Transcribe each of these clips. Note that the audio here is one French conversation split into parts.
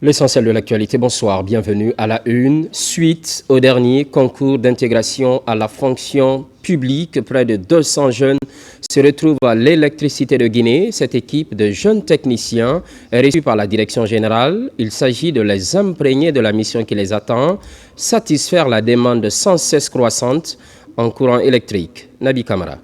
L'essentiel de l'actualité, bonsoir, bienvenue à la une. Suite au dernier concours d'intégration à la fonction publique, près de 200 jeunes se retrouvent à l'électricité de Guinée. Cette équipe de jeunes techniciens est reçue par la direction générale. Il s'agit de les imprégner de la mission qui les attend, satisfaire la demande sans cesse croissante en courant électrique. Nabi Kamara.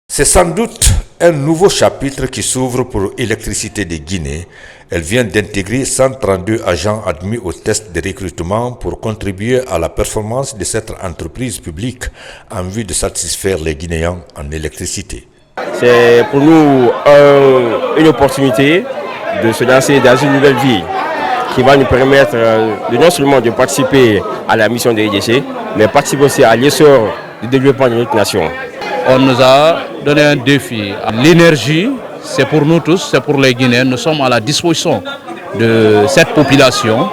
C'est sans doute un nouveau chapitre qui s'ouvre pour Électricité de Guinée. Elle vient d'intégrer 132 agents admis au test de recrutement pour contribuer à la performance de cette entreprise publique en vue de satisfaire les Guinéens en électricité. C'est pour nous une opportunité de se lancer dans une nouvelle vie qui va nous permettre de non seulement de participer à la mission de l'EDC, mais participer aussi à l'essor du développement de notre nation. On nous a donné un défi. L'énergie, c'est pour nous tous, c'est pour les Guinéens. Nous sommes à la disposition de cette population.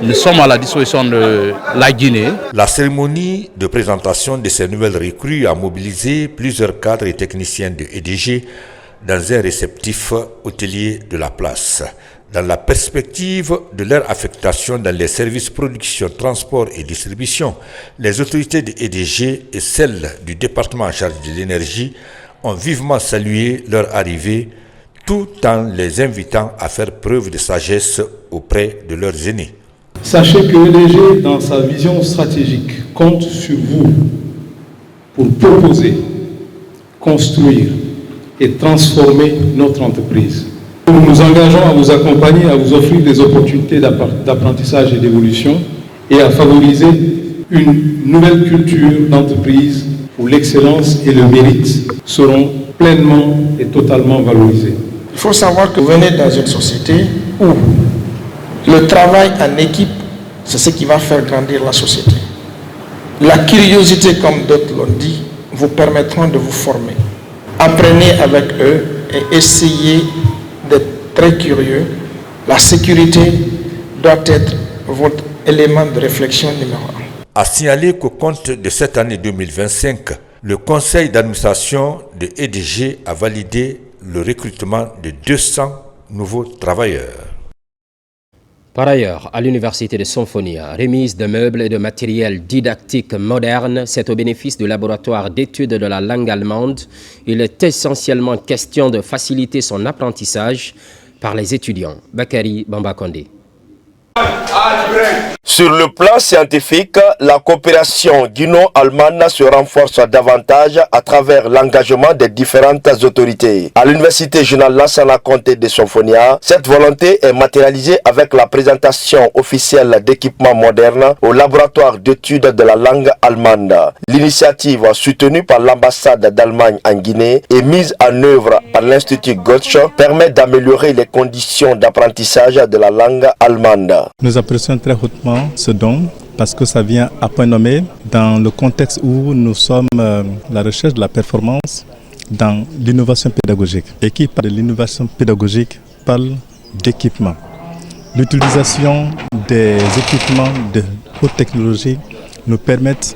Nous sommes à la disposition de la Guinée. La cérémonie de présentation de ces nouvelles recrues a mobilisé plusieurs cadres et techniciens de EDG dans un réceptif hôtelier de la place. Dans la perspective de leur affectation dans les services production, transport et distribution, les autorités de EDG et celles du département en charge de l'énergie ont vivement salué leur arrivée, tout en les invitant à faire preuve de sagesse auprès de leurs aînés. Sachez que EDG, dans sa vision stratégique, compte sur vous pour proposer, construire et transformer notre entreprise. Nous nous engageons à vous accompagner, à vous offrir des opportunités d'apprentissage et d'évolution et à favoriser une nouvelle culture d'entreprise où l'excellence et le mérite seront pleinement et totalement valorisés. Il faut savoir que vous venez dans une société où le travail en équipe, c'est ce qui va faire grandir la société. La curiosité, comme d'autres l'ont dit, vous permettront de vous former. Apprenez avec eux et essayez d'être très curieux. La sécurité doit être votre élément de réflexion numéro 1. A signaler qu'au compte de cette année 2025, le conseil d'administration de EDG a validé le recrutement de 200 nouveaux travailleurs. Par ailleurs, à l'université de Symphonia, remise de meubles et de matériel didactique moderne, c'est au bénéfice du laboratoire d'études de la langue allemande. Il est essentiellement question de faciliter son apprentissage par les étudiants. Bakary Bambakonde. Sur le plan scientifique, la coopération guino-allemande se renforce davantage à travers l'engagement des différentes autorités. À l'université Générale Lansana Conté de Symphonia, cette volonté est matérialisée avec la présentation officielle d'équipements modernes au laboratoire d'études de la langue allemande. L'initiative, soutenue par l'ambassade d'Allemagne en Guinée et mise en œuvre par l'Institut Goethe, permet d'améliorer les conditions d'apprentissage de la langue allemande. Nous apprécions très hautement ce don parce que ça vient à point nommé dans le contexte où nous sommes la recherche de la performance dans l'innovation pédagogique. Et qui parle de l'innovation pédagogique parle d'équipement. L'utilisation des équipements de haute technologie nous permettent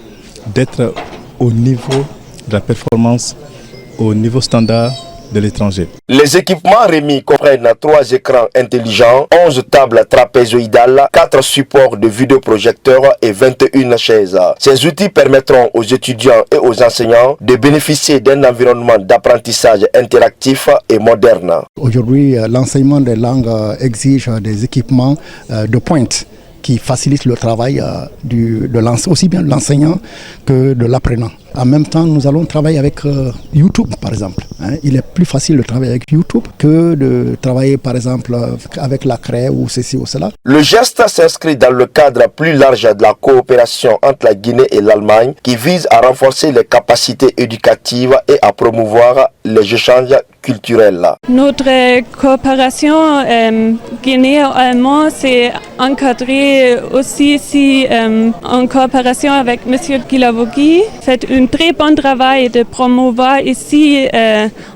d'être au niveau de la performance, au niveau standard de l'étranger. Les équipements remis comprennent 3 écrans intelligents, 11 tables trapézoïdales, 4 supports de vidéoprojecteurs et 21 chaises. Ces outils permettront aux étudiants et aux enseignants de bénéficier d'un environnement d'apprentissage interactif et moderne. Aujourd'hui, l'enseignement des langues exige des équipements de pointe qui facilitent le travail aussi bien de l'enseignant que de l'apprenant. En même temps, nous allons travailler avec YouTube, par exemple. Il est plus facile de travailler avec YouTube que de travailler, par exemple, avec la craie ou ceci ou cela. Le geste s'inscrit dans le cadre plus large de la coopération entre la Guinée et l'Allemagne qui vise à renforcer les capacités éducatives et à promouvoir les échanges culturels. Notre coopération guinéo-allemande s'est encadrée aussi ici en coopération avec M. Kilavogui. Fait un très bon travail de promouvoir ici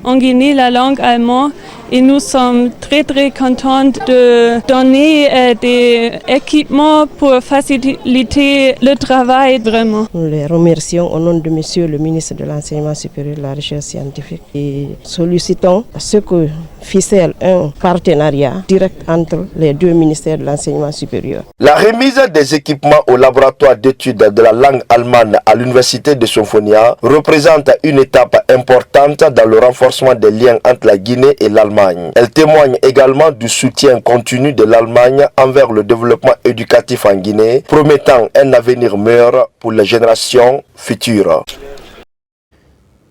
en Guinée la langue allemande et nous sommes très contents de donner des équipements pour faciliter le travail vraiment. Nous les remercions au nom de Monsieur le ministre de l'Enseignement supérieur et de la Recherche scientifique et sollicitons à ce que ficelle un partenariat direct entre les deux ministères de l'Enseignement supérieur. La remise des équipements au laboratoire d'études de la langue allemande à l'université de Symphonia représente une étape importante dans le renforcement des liens entre la Guinée et l'Allemagne. Elle témoigne également du soutien continu de l'Allemagne envers le développement éducatif en Guinée, promettant un avenir meilleur pour les générations futures.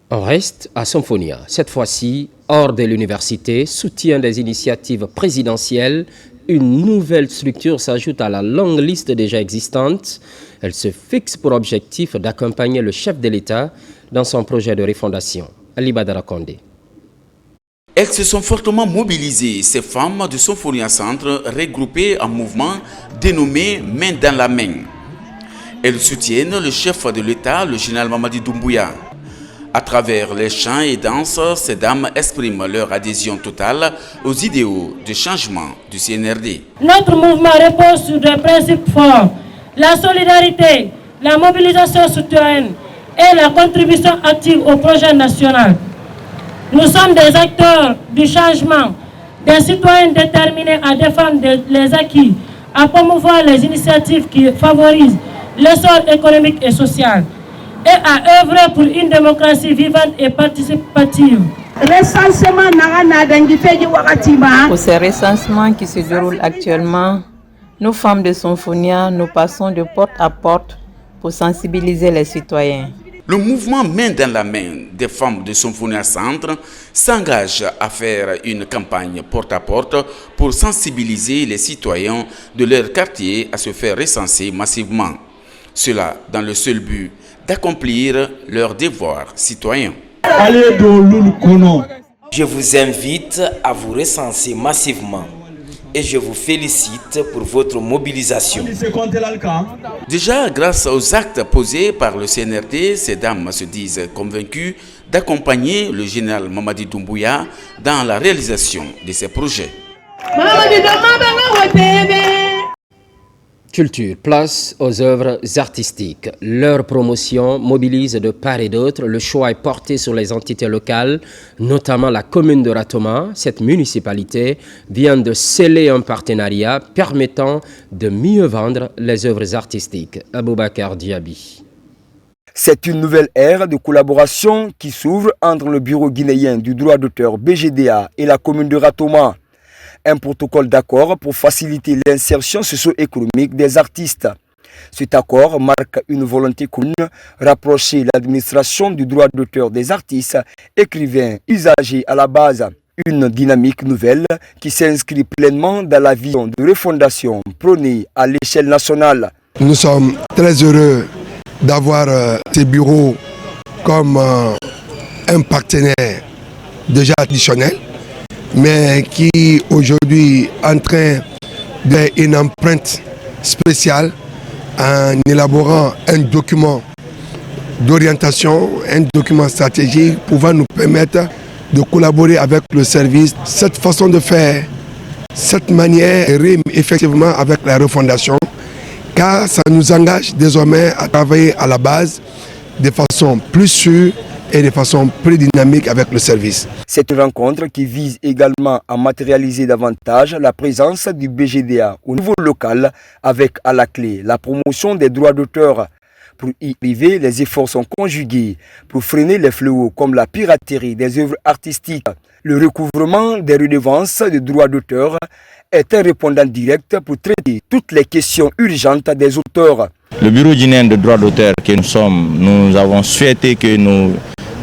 On reste à Symphonia. Cette fois-ci, hors de l'université, soutien des initiatives présidentielles, une nouvelle structure s'ajoute à la longue liste déjà existante. Elle se fixe pour objectif d'accompagner le chef de l'État dans son projet de refondation. Ali Badara Kondé. Elles se sont fortement mobilisées, ces femmes de Symphonia Centre, regroupées en mouvement dénommé Main dans la main. Elles soutiennent le chef de l'État, le général Mamadi Doumbouya. À travers les chants et danses, ces dames expriment leur adhésion totale aux idéaux de changement du CNRD. Notre mouvement repose sur des principes forts, la solidarité, la mobilisation citoyenne et la contribution active au projet national. Nous sommes des acteurs du changement, des citoyens déterminés à défendre les acquis, à promouvoir les initiatives qui favorisent l'essor économique et social, et à œuvrer pour une démocratie vivante et participative. Pour ces recensements qui se déroulent actuellement, nous femmes de Symphonia, nous passons de porte à porte pour sensibiliser les citoyens. Le mouvement Main dans la main des femmes de Symphonia Centre s'engage à faire une campagne porte à porte pour sensibiliser les citoyens de leur quartier à se faire recenser massivement. Cela dans le seul but d'accomplir leurs devoirs citoyens. Je vous invite à vous recenser massivement et je vous félicite pour votre mobilisation. Déjà, grâce aux actes posés par le CNRD, ces dames se disent convaincues d'accompagner le général Mamadi Doumbouya dans la réalisation de ces projets. Culture, place aux œuvres artistiques. Leur promotion mobilise de part et d'autre. Le choix est porté sur les entités locales, notamment la commune de Ratoma. Cette municipalité vient de sceller un partenariat permettant de mieux vendre les œuvres artistiques. Aboubakar Diaby. C'est une nouvelle ère de collaboration qui s'ouvre entre le Bureau guinéen du droit d'auteur BGDA et la commune de Ratoma. Un protocole d'accord pour faciliter l'insertion socio-économique des artistes. Cet accord marque une volonté commune, rapprocher l'administration du droit d'auteur des artistes, écrivains, usagers à la base. Une dynamique nouvelle qui s'inscrit pleinement dans la vision de refondation prônée à l'échelle nationale. Nous sommes très heureux d'avoir ces bureaux comme un partenaire déjà traditionnel, mais qui aujourd'hui est en train d'une empreinte spéciale en élaborant un document d'orientation, un document stratégique pouvant nous permettre de collaborer avec le service. Cette façon de faire, cette manière rime effectivement avec la refondation, car ça nous engage désormais à travailler à la base de façon plus sûre et de façon plus dynamique avec le service. Cette rencontre qui vise également à matérialiser davantage la présence du BGDA au niveau local avec à la clé la promotion des droits d'auteur. Pour y arriver, les efforts sont conjugués pour freiner les fléaux comme la piraterie des œuvres artistiques. Le recouvrement des redevances de droits d'auteur est un répondant direct pour traiter toutes les questions urgentes des auteurs. Le Bureau guinéen de droit d'auteur que nous sommes, nous avons souhaité que nos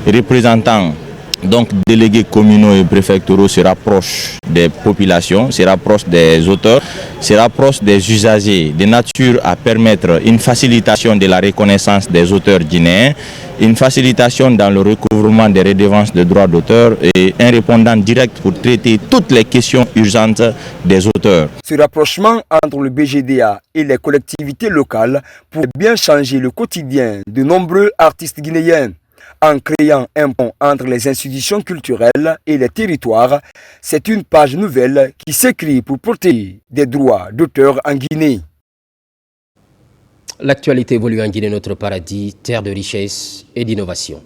représentants, donc délégués communaux et préfectoraux, se rapprochent des populations, se rapprochent des auteurs, se rapprochent des usagers, de nature à permettre une facilitation de la reconnaissance des auteurs guinéens, une facilitation dans le recouvrement des redevances de droits d'auteur et un répondant direct pour traiter toutes les questions urgentes des auteurs. Ce rapprochement entre le BGDA et les collectivités locales pourrait bien changer le quotidien de nombreux artistes guinéens. En créant un pont entre les institutions culturelles et les territoires, c'est une page nouvelle qui s'écrit pour protéger des droits d'auteur en Guinée. L'actualité évolue en Guinée, notre paradis, terre de richesse et d'innovation.